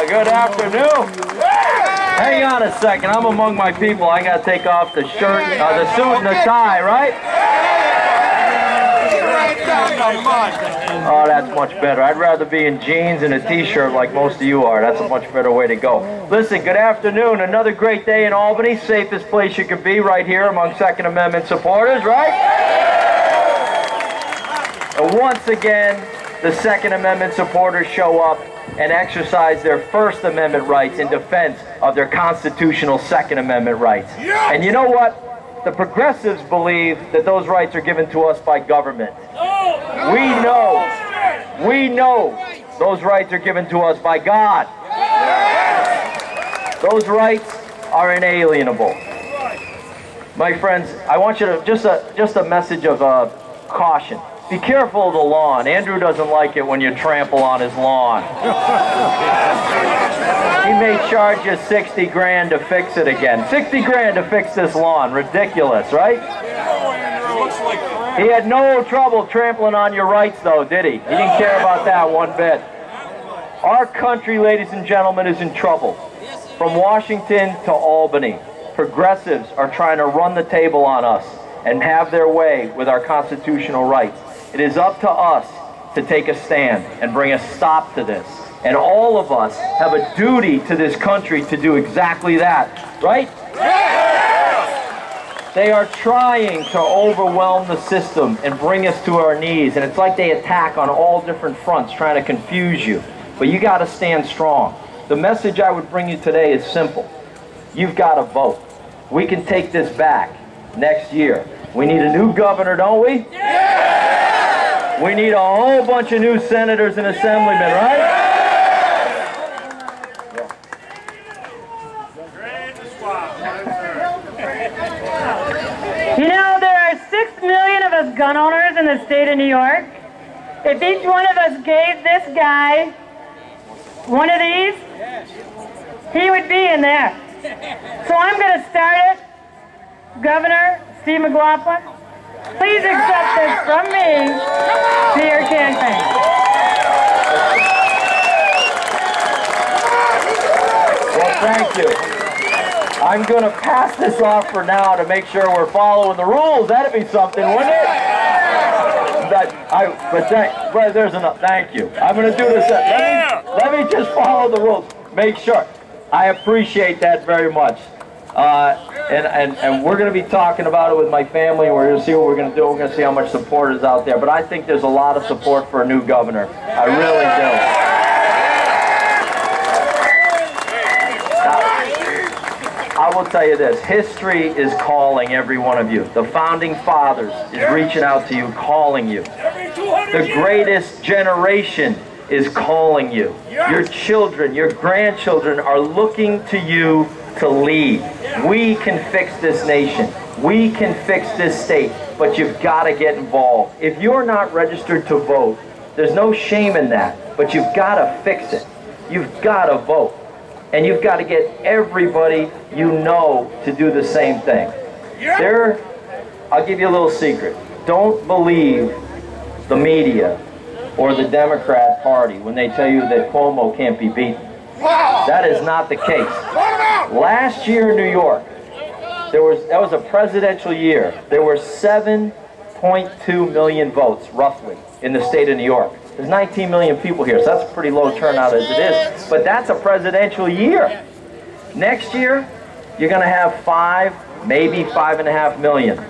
Good afternoon. Hang on a second. I'm among my people. I got to take off the shirt, the suit and the tie, right? Oh, that's much better. I'd rather be in jeans and a t-shirt like most of you are. That's a much better way to go. Listen, good afternoon. Another great day in Albany. Safest place you could be right here among Second Amendment supporters, right? And once again, the Second Amendment supporters show up and exercise their First Amendment rights in defense of their constitutional Second Amendment rights. And you know what? The progressives believe that those rights are given to us by government. We know those rights are given to us by God. Those rights are inalienable. My friends, I want you to, just a message of caution. Be careful of the lawn. Andrew doesn't like it when you trample on his lawn. He may charge you 60 grand to fix it again. 60 grand to fix this lawn. Ridiculous, right? He had no trouble trampling on your rights, though, did he? He didn't care about that one bit. Our country, ladies and gentlemen, is in trouble. From Washington to Albany, progressives are trying to run the table on us and have their way with our constitutional rights. It is up to us to take a stand and bring a stop to this. And all of us have a duty to this country to do exactly that, right? They are trying to overwhelm the system and bring us to our knees. And it's like they attack on all different fronts, trying to confuse you. But you got to stand strong. The message I would bring you today is simple. You've got to vote. We can take this back next year. We need a new governor, don't we? We need a whole bunch of new senators and assemblymen, right? You know, there are 6 million of us gun owners in the state of New York. If each one of us gave this guy one of these, he would be in there. So I'm going to start it. Governor Steve McLaughlin, please accept this from me to your campaign. Well, thank you. I'm going to pass this off for now to make sure we're following the rules. That'd be something, wouldn't it? But there's enough. Thank you. I'm going to do this. Let me just follow the rules. Make sure. I appreciate that very much. And we're going to be talking about it with my family. We're going to see what we're going to do. We're going to see how much support is out there. But I think there's a lot of support for a new governor. I really do. I will tell you this, history is calling every one of you. The Founding Fathers is reaching out to you, calling you. The greatest generation is calling you. Your children, your grandchildren are looking to you to lead. We can fix this nation. We can fix this state, but you've got to get involved. If you're not registered to vote, there's no shame in that, but you've got to fix it. You've got to vote. And you've got to get everybody you know to do the same thing. I'll give you a little secret. Don't believe the media or the Democrat Party when they tell you that Cuomo can't be beaten. That is not the case. Last year in New York, that was a presidential year. There were 7.2 million votes, roughly, in the state of New York. There's 19 million people here, so that's a pretty low turnout as it is. But that's a presidential year. Next year, you're going to have 5, maybe 5.5 million.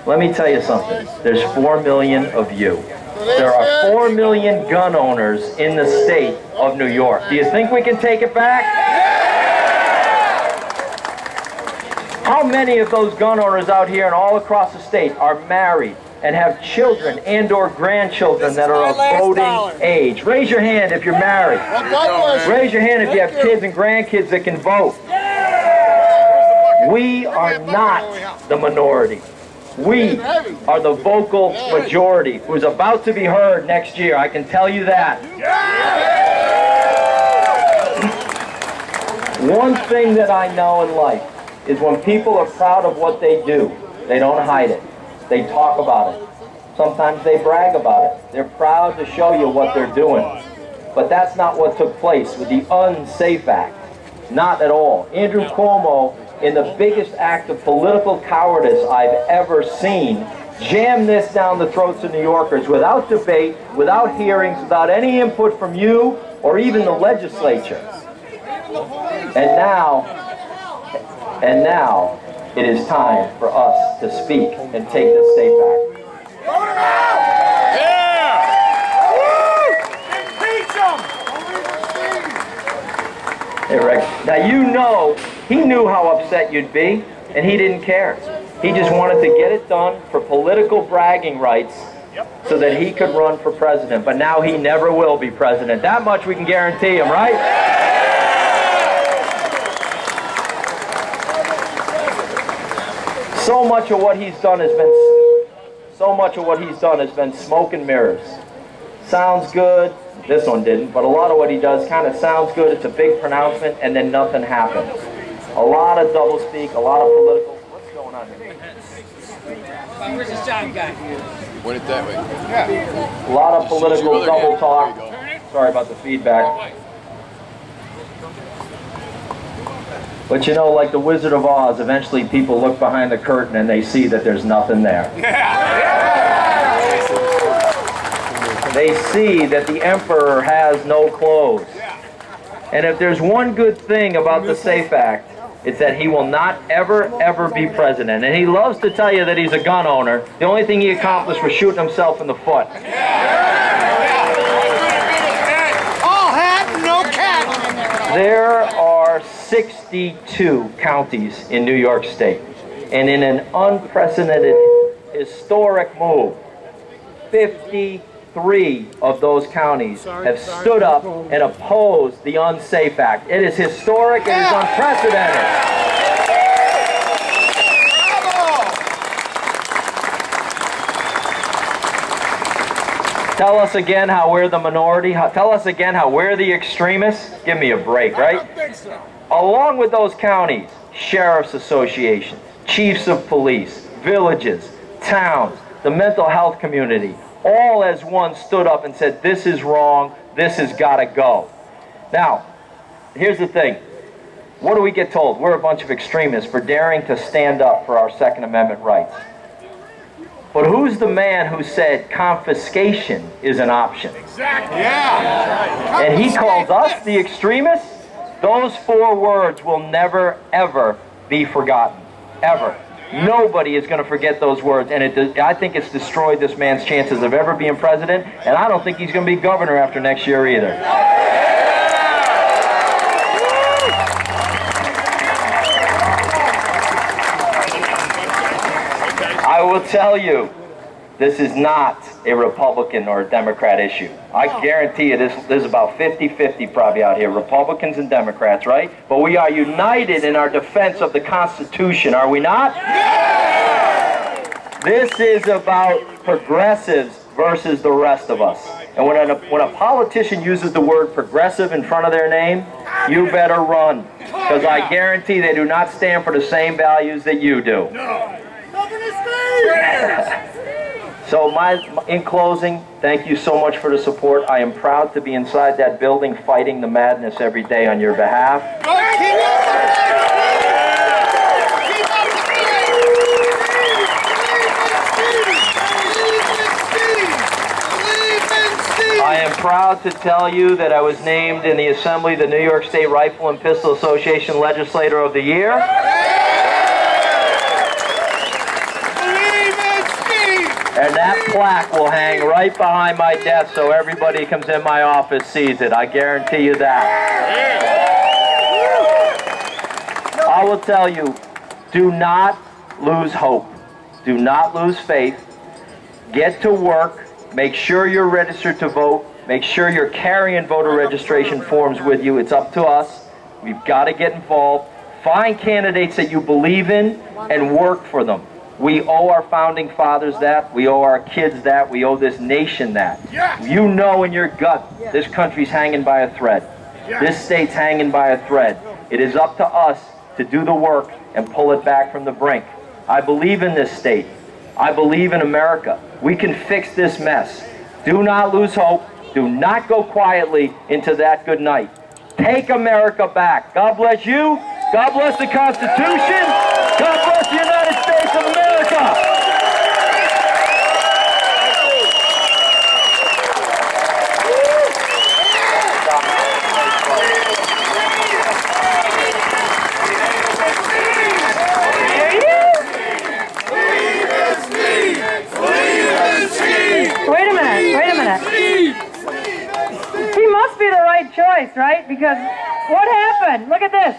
Let me tell you something. There's 4 million of you. There are 4 million gun owners in the state of New York. Do you think we can take it back? How many of those gun owners out here and all across the state are married and have children and or grandchildren that are of voting age? Raise your hand if you're married. Raise your hand if you have kids and grandkids that can vote. We are not the minority. We are the vocal majority who's about to be heard next year. I can tell you that. One thing that I know in life is when people are proud of what they do, they don't hide it. They talk about it. Sometimes they brag about it. They're proud to show you what they're doing. But that's not what took place with the Unsafe Act. Not at all. Andrew Cuomo, in the biggest act of political cowardice I've ever seen, jammed this down the throats of New Yorkers without debate, without hearings, without any input from you or even the legislature. And now it is time for us to speak and take this state back. Vote him out! Yeah! Woo! Impeach him! Hey, Rick. Now you know, he knew how upset you'd be, and he didn't care. He just wanted to get it done for political bragging rights so that he could run for president. But now he never will be president. That much we can guarantee him, right? So much of what he's done has been smoke and mirrors. Sounds good. This one didn't, but a lot of what he does kind of sounds good. It's a big pronouncement, and then nothing happens. A lot of doublespeak, a lot of political. What's going on here? Where's the sound guy? Went it that way. Yeah. A lot of political double talk. Sorry about the feedback. But you know, like the Wizard of Oz, eventually people look behind the curtain and they see that there's nothing there. They see that the emperor has no clothes. And if there's one good thing about the SAFE Act, it's that he will not ever be president. And he loves to tell you that he's a gun owner. The only thing he accomplished was shooting himself in the foot. All hat, no cap. There are 62 counties in New York State. And in an unprecedented, historic move, 53 of those counties have stood up and opposed the Unsafe Act. It is historic, it is unprecedented. Tell us again how we're the minority. Tell us again how we're the extremists. Give me a break, right? I don't think so. Along with those counties, sheriff's associations, chiefs of police, villages, towns, the mental health community, all as one stood up and said, this is wrong, this has got to go. Now, here's the thing. What do we get told? We're a bunch of extremists for daring to stand up for our Second Amendment rights. But who's the man who said confiscation is an option? Exactly. Yeah. And he calls us the extremists? Those 4 words will never, ever be forgotten. Ever. Nobody is going to forget those words, and I think it's destroyed this man's chances of ever being president, and I don't think he's going to be governor after next year either. I will tell you, this is not a Republican or a Democrat issue. I guarantee you there's about 50-50 probably out here, Republicans and Democrats, right? But we are united in our defense of the Constitution, are we not? This is about progressives versus the rest of us. And when a politician uses the word progressive in front of their name, you better run. Because I guarantee they do not stand for the same values that you do. So in closing, thank you so much for the support. I am proud to be inside that building fighting the madness every day on your behalf. I am proud to tell you that I was named in the Assembly the New York State Rifle and Pistol Association Legislator of the Year. And that plaque will hang right behind my desk so everybody who comes in my office sees it. I guarantee you that. I will tell you, do not lose hope. Do not lose faith. Get to work. Make sure you're registered to vote. Make sure you're carrying voter registration forms with you. It's up to us. We've got to get involved. Find candidates that you believe in and work for them. We owe our founding fathers that. We owe our kids that. We owe this nation that. You know in your gut this country's hanging by a thread. This state's hanging by a thread. It is up to us to do the work and pull it back from the brink. I believe in this state. I believe in America. We can fix this mess. Do not lose hope. Do not go quietly into that good night. Take America back. God bless you. God bless the Constitution. God bless the United States of America. Wait a minute. He must be the right choice, right? Because what happened? Look at this.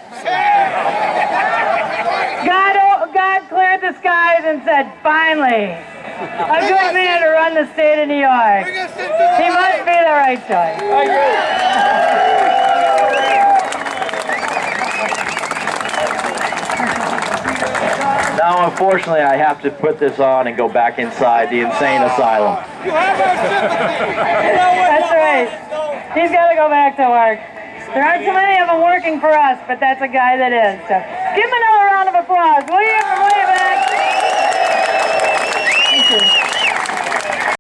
God cleared the skies and said, finally, a good man to run the state of New York. He must be the right choice. Now, unfortunately, I have to put this on and go back inside the insane asylum. That's right. He's got to go back to work. There aren't too many of them working for us, but that's a guy that is. So give him another round of applause, will you?